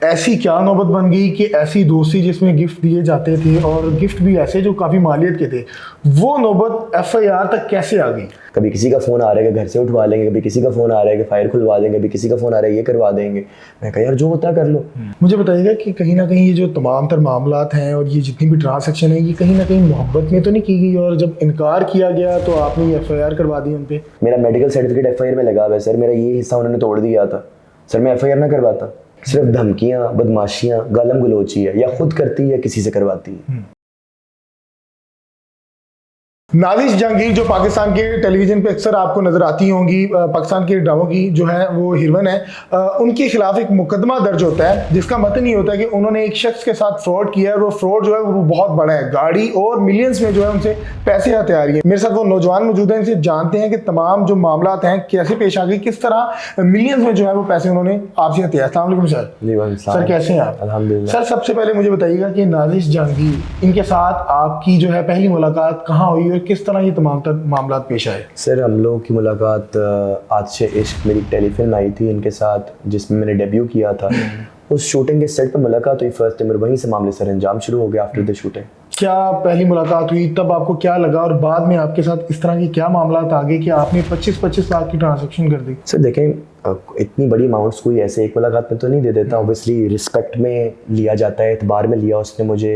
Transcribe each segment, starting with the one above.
ऐसी क्या नौबत बन गई कि ऐसी दोस्ती जिसमें गिफ्ट दिए जाते थे और गिफ्ट भी ऐसे जो काफ़ी मालियत के थे, वो नौबत एफआईआर तक कैसे आ गई? कभी किसी का फ़ोन आ रहा है कि घर से उठवा लेंगे, कभी किसी का फ़ोन आ रहा है कि फायर खुलवा देंगे, कभी किसी का फ़ोन आ रहा है ये करवा देंगे। मैं कहा यार जो होता है कर लो। मुझे बताइएगा कि कहीं ना कहीं ये जो तमाम तर मामलात हैं और ये जितनी भी ट्रांसैक्शन है, ये कहीं ना कहीं मोहब्बत में तो नहीं की गई, और जब इनकार किया गया तो आपने एफआईआर करवा दी उन पे? मेरा मेडिकल सर्टिफिकेट एफआईआर में लगा हुआ है सर, मेरा ये हिस्सा उन्होंने तोड़ दिया था सर, मैं एफआईआर ना करवाता। सिर्फ धमकियाँ, बदमाशियाँ, गालम गलोची है, या खुद करती है या किसी से करवाती है। नाजिश जहांगीर जो पाकिस्तान के टेलीविजन पे अक्सर आपको नजर आती होंगी, पाकिस्तान के ड्रामों की जो है वो हीरोइन है, उनके खिलाफ एक मुकदमा दर्ज होता है जिसका मतलब ये होता है कि उन्होंने एक शख्स के साथ फ्रॉड किया है और वो फ्रॉड जो है वो बहुत बड़ा है, गाड़ी और मिलियंस में जो है उनसे पैसे हथियार है। मेरे साथ वो नौजवान मौजूद हैं, इनसे जानते हैं कि तमाम जो मामला हैं कैसे पेश आ गई, किस तरह मिलियंस में जो है वो पैसे उन्होंने आपसे हथियार। अस्सलाम वालेकुम सर। जी सर कैसे हैं आप? अल्हम्दुलिल्लाह। सर सबसे पहले मुझे बताइएगा कि नाजिश जहांगीर इनके साथ आपकी जो है पहली मुलाकात कहाँ हुई और किस तरह ये तमाम मामला पेश आए? सर हम लोगों की मुलाकात आज से इश्क मेरी टेलीफिल्म आई थी इनके साथ जिसमें मैंने डेब्यू किया था। उस शूटिंग के सेट पर मुलाकात हुई फर्स्ट टाइम और वहीं से मामले सर अंजाम शुरू हो गया आफ्टर द शूटिंग। क्या पहली मुलाकात हुई तब आपको क्या लगा और बाद में आपके साथ इस तरह की क्या मामला आ गए कि आपने 25-25 लाख की ट्रांजैक्शन कर दी? सर देखें इतनी बड़ी अमाउंट्स कोई ऐसे एक मुलाकात में तो नहीं दे देता, ऑब्वियसली रिस्पेक्ट में लिया जाता है, एतबार में लिया। उसने मुझे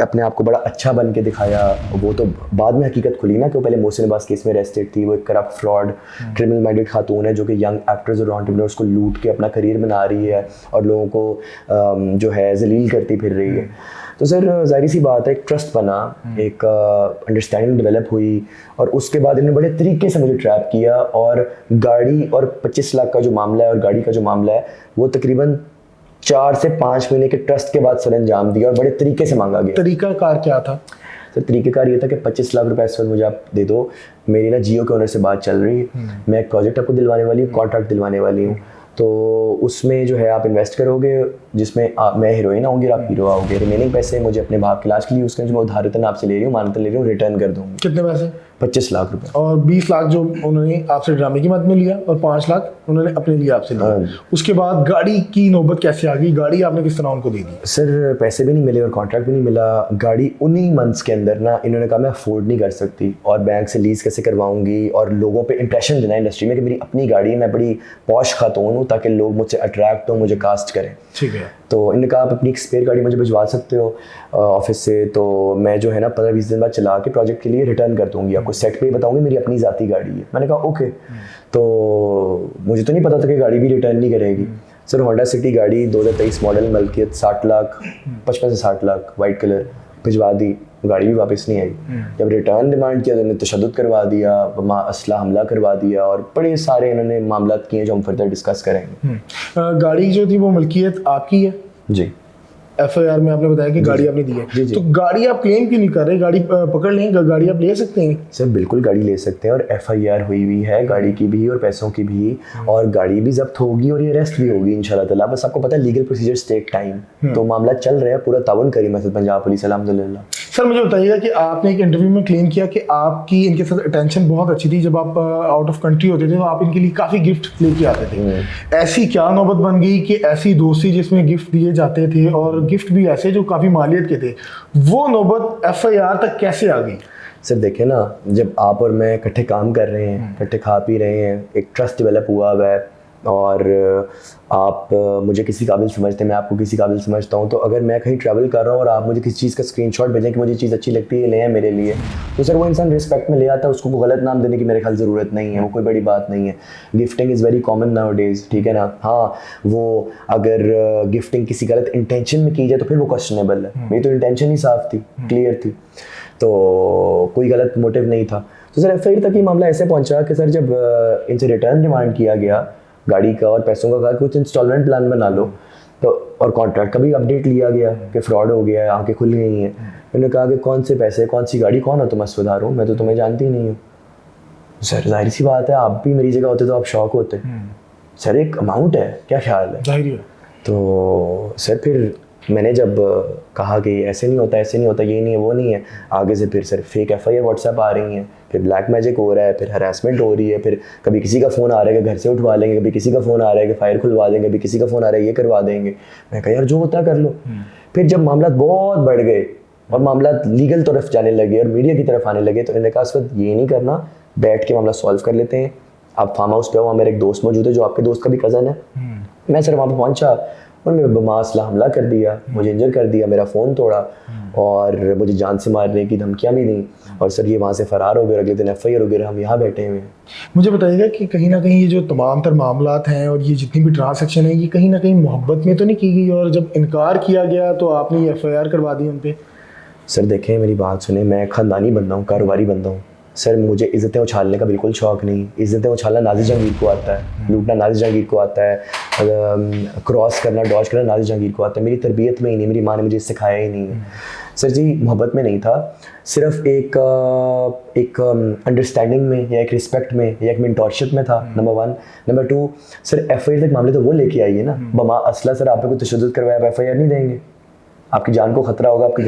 अपने आप को बड़ा अच्छा बन के दिखाया। वो तो बाद में हकीकत खुली ना कि वो पहले मोहसिन अब्बास केस में अरेस्टेड थी, वो एक करप्ट फ्रॉड क्रिमिनल माइंडेड खातून है जो कि यंग एक्टर्स और एंटरप्रेन्योर्स को लूट के अपना करियर बना रही है और लोगों को जो है जलील करती फिर रही है। तो सर जाहिर सी बात है एक ट्रस्ट बना, एक अंडरस्टैंडिंग डेवलप हुई और उसके बाद इन्होंने बड़े तरीके से मुझे ट्रैप किया और गाड़ी और 25 लाख का जो मामला है और गाड़ी का जो मामला है वो तकरीबन 4 से 5 महीने के ट्रस्ट के बाद सर अंजाम दिया और बड़े तरीके से मांगा गया। तरीकाकार क्या था? सर तरीक़ेकार ये था कि 25 लाख रुपए इस वक्त मुझे आप दे दो, मेरी ना जियो के ओनर से बात चल रही है, मैं एक प्रोजेक्ट आपको दिलवाने वाली हूँ, कॉन्ट्रैक्ट दिलवाने वाली हूँ, तो उसमें जो है आप इन्वेस्ट करोगे जिसमें मैं हीरोइन आऊँगी और आप हीरो आओगे। रिमेनिंग पैसे मुझे अपने भाग के इलाज के लिए यूज़ करें, जो मैं उधारतन आपसे ले रही हूँ, मानतन ले रही हूँ, रिटर्न कर दूँगी। कितने पैसे? 25 लाख रुपए। और 20 लाख जो उन्होंने आपसे ड्रामे की मद में लिया और 5 लाख उन्होंने अपने लिए आपसे लिया। उसके बाद गाड़ी की नौबत कैसे आ गई? गाड़ी आपने किस तरह उनको दे दी? सर पैसे भी नहीं मिले और कॉन्ट्रैक्ट भी नहीं मिला। गाड़ी उन्हीं मंथ्स के अंदर ना इन्होंने कहा मैं अफोर्ड नहीं कर सकती और बैंक से लीज कैसे करवाऊंगी और लोगों पे इंप्रेशन देना इंडस्ट्री में कि मेरी अपनी गाड़ी है, मैं बड़ी पॉश खातून हूँ, ताकि लोग मुझसे अट्रैक्ट हो, मुझे कास्ट करें। ठीक है। तो इन्होंने कहा आप अपनी एक स्पेयर गाड़ी मुझे भिजवा सकते हो ऑफिस से, तो मैं जो है ना 15-20 दिन बाद चला के प्रोजेक्ट के लिए रिटर्न कर दूंगी, आपको सेट पे ही बताऊंगी मेरी अपनी ज़ाती गाड़ी है। मैंने कहा ओके। तो मुझे तो नहीं पता था कि गाड़ी भी रिटर्न नहीं करेगी। सर होंडा सिटी गाड़ी 2023 मॉडल, मलकियत 60 लाख, 55 से 60 लाख, वाइट कलर, भिजवा दी, गाड़ी भी वापस नहीं आई। जब रिटर्न डिमांड किया तो इन्होंने तशद्दुद करवा दिया, असला हमला करवा दिया और बड़े सारे इन्होंने मामलात किए जो हम फर्दर डिस्कस करेंगे। गाड़ी जो थी वो मिल्कियत आपकी है? जी। एफआईआर में आपने बताया कि गाड़ी आपने दी है। जी। तो गाड़ी आप क्लेम क्यों नहीं कर रहे? गाड़ी पकड़ लेंगे, गाड़ी आप ले सकते हैं। सर बिल्कुल गाड़ी ले सकते हैं और एफआईआर हुई हुई है गाड़ी की भी और पैसों की भी, और गाड़ी भी जब्त होगी और ये अरेस्ट भी होगी इंशाल्लाह ताला। बस आपको पता है लीगल प्रोसीजर्स टेक टाइम, तो मामला चल रहा है, पूरा ताउन करी मतलब पंजाब पुलिस अल्हम्दुलिल्लाह। सर मुझे बताइएगा कि आपने एक इंटरव्यू में क्लेम किया कि आपकी इनके साथ अटेंशन बहुत अच्छी थी, जब आप आउट ऑफ कंट्री होते थे तो आप इनके लिए काफ़ी गिफ्ट लेके आते थे। ऐसी क्या नौबत बन गई कि ऐसी दोस्ती जिसमें गिफ्ट दिए जाते थे और गिफ्ट भी ऐसे जो काफ़ी मालियत के थे, वो नौबत एफआईआर तक कैसे आ गई? सर देखें ना, जब आप और मैं इकट्ठे काम कर रहे हैं, इकट्ठे खा पी रहे हैं, एक ट्रस्ट डेवलप हुआ हुआ है और आप मुझे किसी काबिल समझते हैं, मैं आपको किसी काबिल समझता हूँ, तो अगर मैं कहीं ट्रैवल कर रहा हूँ और आप मुझे किसी चीज़ का स्क्रीनशॉट भेजें कि मुझे चीज़ अच्छी लगती है ले आए मेरे लिए, तो सर वो इंसान रिस्पेक्ट में ले आता है, उसको गलत नाम देने की मेरे ख्याल ज़रूरत नहीं है, वो कोई बड़ी बात नहीं है। Gifting is very common now days, ठीक है ना। हाँ वो अगर गिफ्टिंग किसी गलत इंटेंशन में की जाए तो फिर वो क्वेश्चनेबल है। मेरी तो इंटेंशन ही साफ़ थी, क्लियर थी, तो कोई गलत मोटिव नहीं था। तो सर एफआईआर तक ये मामला ऐसे पहुँचा कि सर जब इनसे रिटर्न डिमांड किया गया गाड़ी का और पैसों का, कहा कुछ इंस्टॉलमेंट प्लान बना लो, तो और कॉन्ट्रैक्ट का भी अपडेट लिया गया कि फ्रॉड हो गया है, आंखें खुल गई हैं। उन्होंने कहा कि कौन से पैसे, कौन सी गाड़ी, कौन हो तुम, अस्वदार हो, मैं तो तुम्हें जानती ही नहीं हूँ। सर जाहिर सी बात है, आप भी मेरी जगह होते तो आप शॉक होते। सर एक अमाउंट है, क्या ख्याल है? जाहिर है। तो सर फिर मैंने जब कहा कि ऐसे नहीं होता, ऐसे नहीं होता, ये नहीं है, वो नहीं है, आगे से फिर सर फेक FIR व्हाट्सएप आ रही हैं, फिर ब्लैक मैजिक हो रहा है, फिर हरासमेंट हो रही है, फिर कभी किसी का फ़ोन आ रहा है कि घर से उठवा लेंगे, कभी किसी का फ़ोन आ रहा है कि फायर खुलवा देंगे, कभी किसी का फ़ोन आ रहा है ये करवा देंगे। मैं कहा यार जो होता है कर लो। फिर जब मामला बहुत बढ़ गए और मामला लीगल तरफ जाने लगे और मीडिया की तरफ आने लगे, तो इन्होंने कहा इस वक्त ये नहीं करना, बैठ के मामला सॉल्व कर लेते हैं। आप फार्म हाउस पे हो, वहाँ मेरे एक दोस्त मौजूद है जो आपके दोस्त का भी कज़न है। मैं सर वहाँ पे पहुँचा और मैं बमासला हमला कर दिया, मुझे इंजर कर दिया, मेरा फ़ोन तोड़ा और मुझे जान से मारने की धमकियाँ भी दी। और सर ये वहाँ से फ़रार हो गए, अगले दिन FIR हो गए, हम यहाँ बैठे हुए हैं। मुझे बताइएगा कि कहीं ना कहीं ये जो तमाम तर मामलात हैं और ये जितनी भी ट्रांसैक्शन है, ये कहीं ना कहीं मोहब्बत में तो नहीं की गई, और जब इनकार किया गया तो आपने ये FIR करवा दी उन पर? सर देखें मेरी बात सुने, मैं ख़ानदानी बंदा हूँ, कारोबारी बंदा हूँ सर। मुझे इज़्ज़तें उछालने का बिल्कुल शौक़ नहीं। इज़्ज़तें उछालना नाज़िर जहांगीर को आता है, लूटना नाज़िर जहांगीर को आता है, क्रॉस करना, डॉज करना नाज़िर जहांगीर को आता है। मेरी तरबियत में ही नहीं, मेरी माँ ने मुझे सिखाया ही नहीं है सर जी। मोहब्बत में नहीं था, सिर्फ एक अंडरस्टैंडिंग में या एक रिस्पेक्ट में या एक मेंटोरशिप में था, नंबर 1। नंबर 2 सर FIR तक मामले तो वो लेके आई है ना, बमा असला सर आप पे कोई तशद्दुद करवाया, आप FIR नहीं देंगे। आपकी जान को खतरा होगा, आपके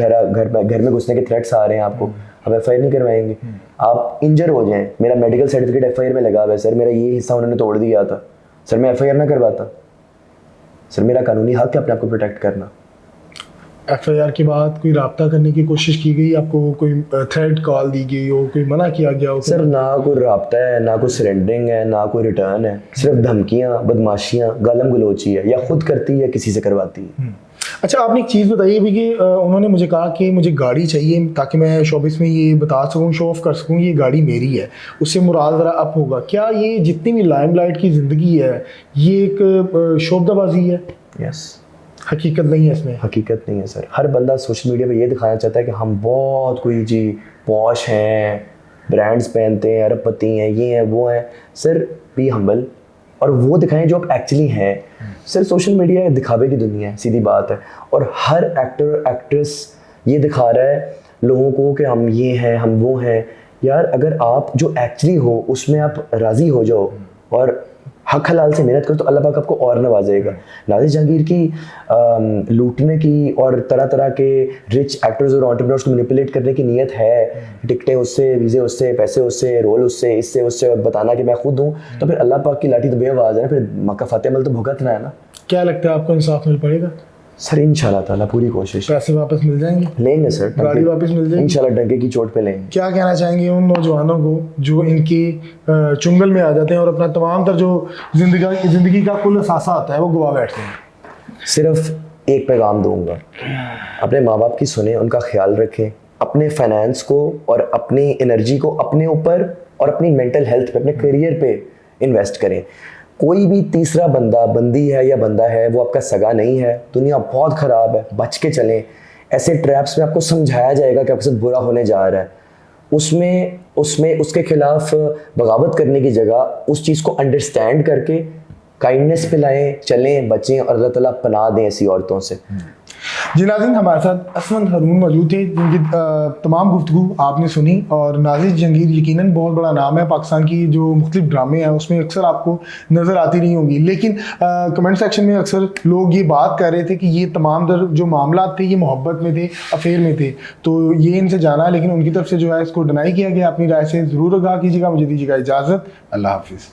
घर में घुसने के थ्रेट्स आ रहे हैं आपको, आप FIR नहीं करवाएंगे। आप इंजर हो जाएं, मेरा मेडिकल सर्टिफिकेट FIR में लगा हुआ है सर, मेरा ये हिस्सा उन्होंने तोड़ दिया था सर, मैं FIR ना करवाता सर। मेरा कानूनी हक है अपने आप को प्रोटेक्ट करना। FIR के बाद कोई रब्ता करने की कोशिश की गई, आपको कोई थ्रेड कॉल दी गई हो, कोई मना किया गया हो? सर ना कोई रब्ता है, ना कोई सरेंडरिंग है, ना कोई रिटर्न है, सिर्फ धमकियाँ, बदमाशियाँ, गालम गलोची है, या खुद करती है किसी से करवाती है। अच्छा, आपने एक चीज़ बताई अभी कि उन्होंने मुझे कहा कि मुझे गाड़ी चाहिए ताकि मैं शोबिस में ये बता सकूं, शो ऑफ कर सकूं ये गाड़ी मेरी है, उससे मुराद ज़रा अप होगा। क्या ये जितनी भी लाइमलाइट की ज़िंदगी है ये एक शोबदाबाजी है? यस। हकीकत नहीं है इसमें? हकीकत नहीं है सर। हर बंदा सोशल मीडिया पे ये दिखाना चाहता है कि हम बहुत कोई जी पॉश हैं, ब्रांड्स पहनते हैं, अरबपति हैं, ये हैं, वो हैं। सर बी हम्बल और वो दिखाएं जो आप एक्चुअली हैं। सर सोशल मीडिया दिखावे की दुनिया है, सीधी बात है। और हर एक्टर एक्ट्रेस ये दिखा रहा है लोगों को कि हम ये हैं, हम वो हैं। यार अगर आप जो एक्चुअली हो उसमें आप राज़ी हो जाओ और हक हलाल से मेहनत करो तो अल्लाह पाक आपको और नवाजेगा। नाज़िर जहांगीर की लूटने की और तरह तरह के रिच एक्टर्स और एंटरप्रेन्योर्स को मैनिपुलेट करने की नीयत है, टिकटें उससे, वीज़े उससे, पैसे उससे, रोल उससे, इससे उससे, और बताना कि मैं खुद हूँ, तो फिर अल्लाह पाक की लाठी तो बेआवाज़ है ना, फिर मक्का फतेह अमल तो भुगतना है ना। क्या लगता है आपको इंसाफ मिल पड़ेगा? सर इंशाल्लाह ताला पूरी कोशिश। पैसे वापस मिल जाएंगे? लेंगे सर, गाड़ी वापस मिल जाएगी इंशाल्लाह, डंके की चोट पे लेंगे। क्या कहना चाहेंगे उन नौजवानों को जो इनकी चुंगल में आ जाते हैं और अपना तमाम तर जो जिंदगी का कुल असासा आता है वो गवा बैठते हैं? सिर्फ एक पैगाम दूंगा, अपने माँ बाप की सुने, उनका ख्याल रखें, अपने फाइनेंस को और अपनी एनर्जी को अपने ऊपर और अपनी मेंटल हेल्थ पे, अपने करियर पे इन्वेस्ट करें। कोई भी तीसरा बंदा, बंदी है या बंदा है, वो आपका सगा नहीं है। दुनिया बहुत ख़राब है, बच के चलें। ऐसे ट्रैप्स में आपको समझाया जाएगा कि आपके साथ बुरा होने जा रहा है, उसमें उसके खिलाफ बगावत करने की जगह उस चीज़ को अंडरस्टैंड करके काइंडनेस पे लाएं, चलें, बचें और अल्लाह ताला पनाह दें ऐसी औरतों से। जी नाज़रीन, हमारे साथ असमंद हारून मौजूद थे जिनकी तमाम गुफ्तगू आपने सुनी। और नाज़िर जहांगीर यकीनन बहुत बड़ा नाम है, पाकिस्तान की जो मुख्तलिफ ड्रामे हैं उसमें अक्सर आपको नज़र आती नहीं होंगी, लेकिन कमेंट सेक्शन में अक्सर लोग ये बात कर रहे थे कि ये तमाम जो मामला थे ये मोहब्बत में थे, अफेयर में थे, तो ये इनसे जाना है, लेकिन उनकी तरफ से जो है इसको डिनाई किया गया। अपनी राय से ज़रूर आगाह कीजिएगा। मुझे दीजिएगा इजाज़त। अल्लाह हाफिज़।